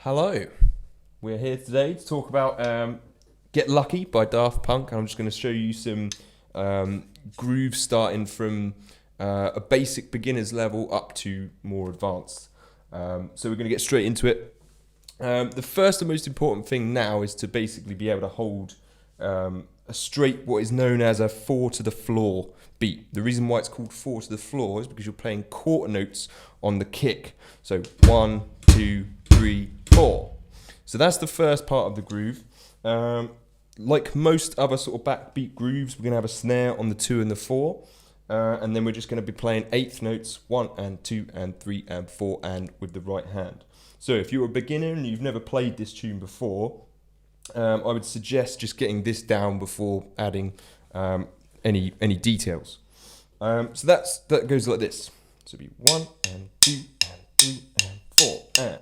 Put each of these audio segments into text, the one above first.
Hello, we're here today to talk about Get Lucky by Daft Punk. I'm just going to show you some grooves starting from a basic beginner's level up to more advanced. So we're going to get straight into it. The first and most important thing now is to basically be able to hold a straight, what is known as a 4 to the floor beat. The reason why it's called 4 to the floor is because you're playing quarter notes on the kick. So 1, 2, 3, 4. So that's the first part of the groove. Like most other sort of backbeat grooves, we're going to have a snare on the 2 and the 4. And then we're just going to be playing eighth notes, 1 and 2 and 3 and 4 and with the right hand. So if you're a beginner and you've never played this tune before, I would suggest just getting this down before adding any details. So that goes like this. So it'll be 1 and 2 and 3 and 4 and.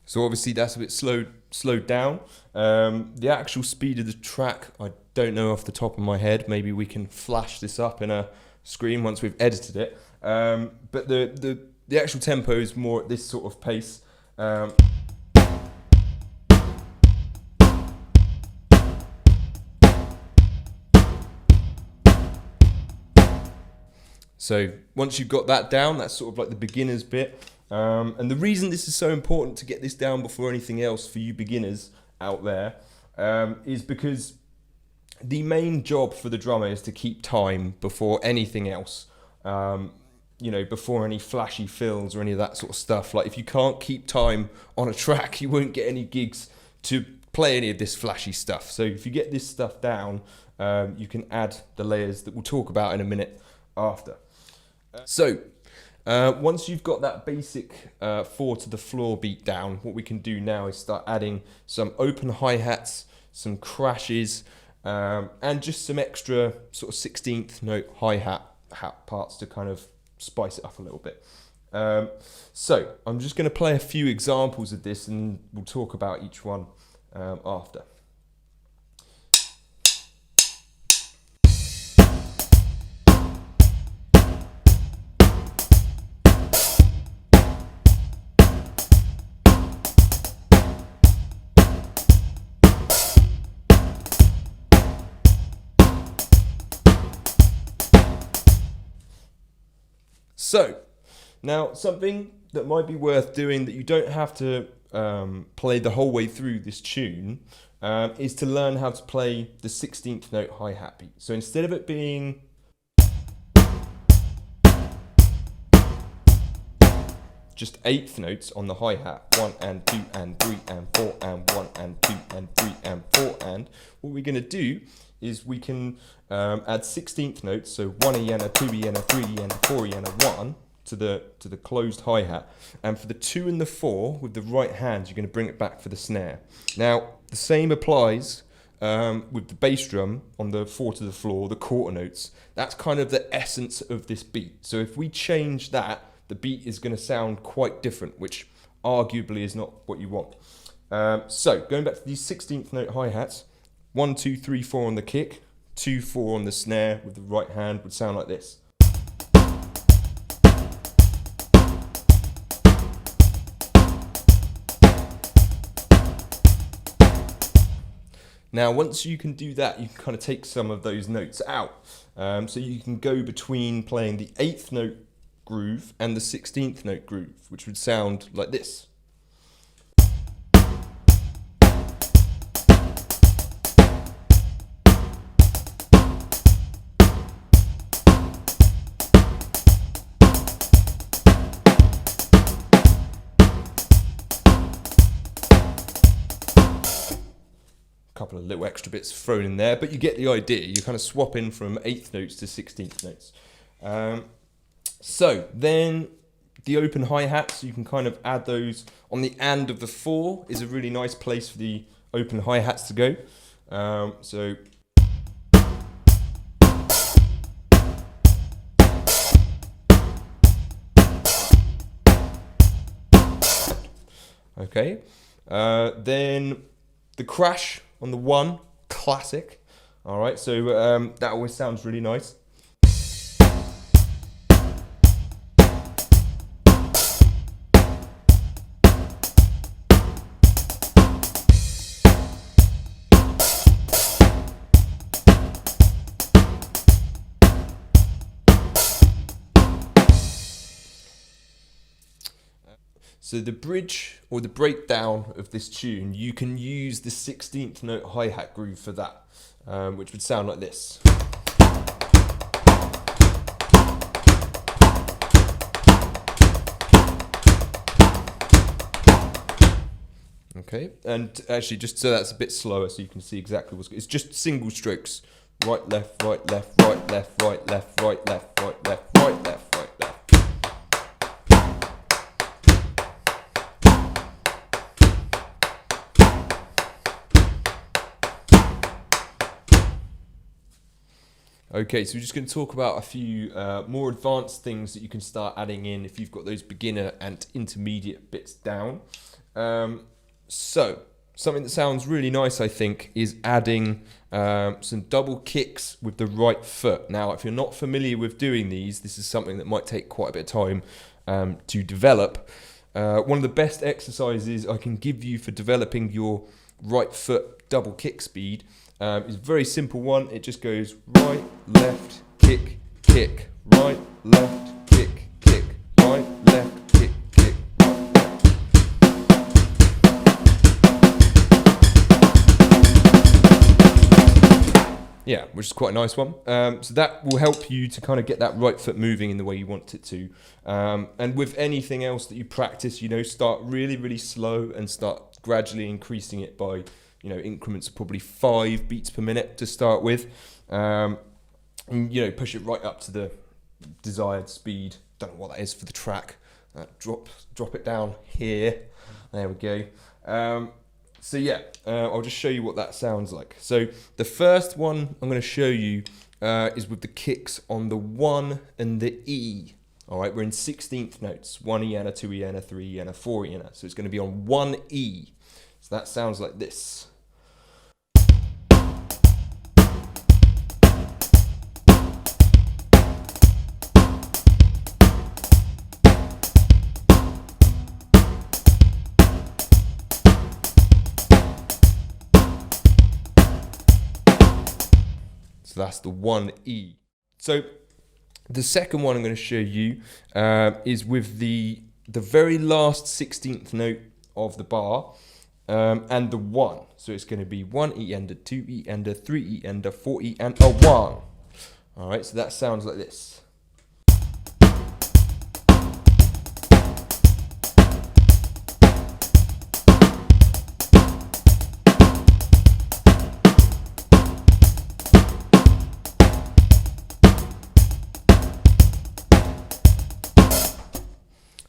So obviously that's a bit slowed down. The actual speed of the track, I don't know off the top of my head. Maybe we can flash this up in a screen once we've edited it. But the actual tempo is more at this sort of pace. So once you've got that down, that's sort of like the beginner's bit. And the reason this is so important to get this down before anything else for you beginners out there is because the main job for the drummer is to keep time before anything else. Before any flashy fills or any of that sort of stuff. Like if you can't keep time on a track, you won't get any gigs to play any of this flashy stuff. So if you get this stuff down, you can add the layers that we'll talk about in a minute after. Once you've got that basic 4 to the floor beat down, what we can do now is start adding some open hi-hats, some crashes, and just some extra sort of 16th note hi-hat parts to kind of spice it up a little bit. So I'm just going to play a few examples of this and we'll talk about each one after. So, now something that might be worth doing that you don't have to play the whole way through this tune is to learn how to play the 16th note hi-hat beat. So instead of it being just eighth notes on the hi-hat, 1 and 2 and 3 and 4 and 1 and 2 and 3 and 4 and, what we're going to do is we can add 16th notes, so 1 and a 2 and a 3 and a 4 and a 1 to the closed hi-hat. And for the 2 and the 4, with the right hand, you're going to bring it back for the snare. Now, the same applies with the bass drum on the 4 to the floor, the quarter notes. That's kind of the essence of this beat. So if we change that, the beat is going to sound quite different, which arguably is not what you want. So going back to these 16th note hi-hats, 1, 2, 3, 4 on the kick, 2, 4 on the snare with the right hand would sound like this. Now, once you can do that, you can kind of take some of those notes out. So you can go between playing the 8th note groove and the 16th note groove, which would sound like this. Couple of little extra bits thrown in there, but you get the idea. You kind of swap in from 8th notes to 16th notes. So then the open hi-hats, you can kind of add those on the end of the 4 is a really nice place for the open hi-hats to go. Okay, then The crash on the 1, classic. All right, so that always sounds really nice. So the bridge or the breakdown of this tune, you can use the 16th note hi-hat groove for that, which would sound like this. Okay, and actually just so that's a bit slower so you can see exactly what's, it's just single strokes. Right, left, right, left, right, left, right, left, right, left, right, left, right, left, right, left. Okay, so we're just going to talk about a few more advanced things that you can start adding in if you've got those beginner and intermediate bits down. So, something that sounds really nice, I think, is adding some double kicks with the right foot. Now, if you're not familiar with doing these, this is something that might take quite a bit of time to develop. One of the best exercises I can give you for developing your right foot double kick speed is a very simple one. It just goes right, left, kick, kick, right, left, kick, kick, right, left, kick, kick, right, left. Yeah, which is quite a nice one. So that will help you to kind of get that right foot moving in the way you want it to. And with anything else that you practice, start really, really slow and start gradually increasing it by increments of probably 5 beats per minute to start with. And, push it right up to the desired speed. Don't know what that is for the track. Drop it down here. There we go. So yeah, I'll just show you what that sounds like. So the first one I'm going to show you is with the kicks on the 1 and the E. All right, we're in 16th notes. 1 E and a 2 E and a 3 E and a 4 E and a. So it's going to be on 1 E. So that sounds like this. So that's the 1 E. So the second one I'm going to show you is with the very last 16th note of the bar and the 1. So it's going to be 1 E and a 2 E and a 3 E and a 4 E and a 1. All right, so that sounds like this.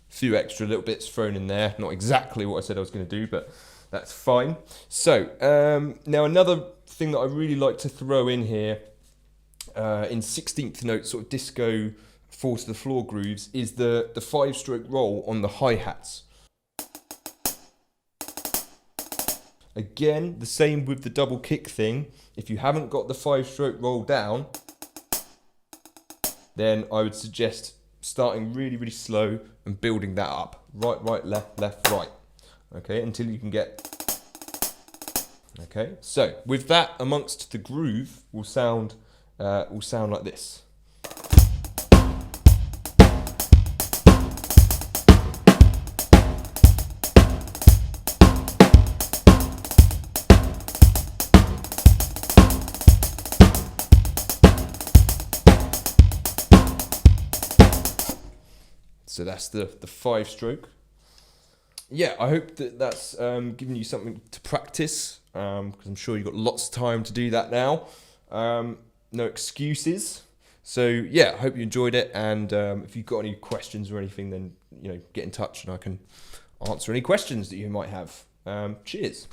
Few extra little bits thrown in there, not exactly what I said I was going to do, but that's fine. So now another thing that I really like to throw in here in 16th note sort of disco 4 to the floor grooves is the 5-stroke roll on the hi-hats. Again, the same with the double kick thing. If you haven't got the 5-stroke roll down, then I would suggest starting really, really slow and building that up. Right, right, left, left, right. Okay, until you can get... Okay, so with that amongst the groove will sound like this. So that's the 5-stroke. Yeah, I hope that that's given you something to practice, because I'm sure you've got lots of time to do that now. No excuses. So yeah, I hope you enjoyed it, and if you've got any questions or anything, then get in touch and I can answer any questions that you might have. Cheers.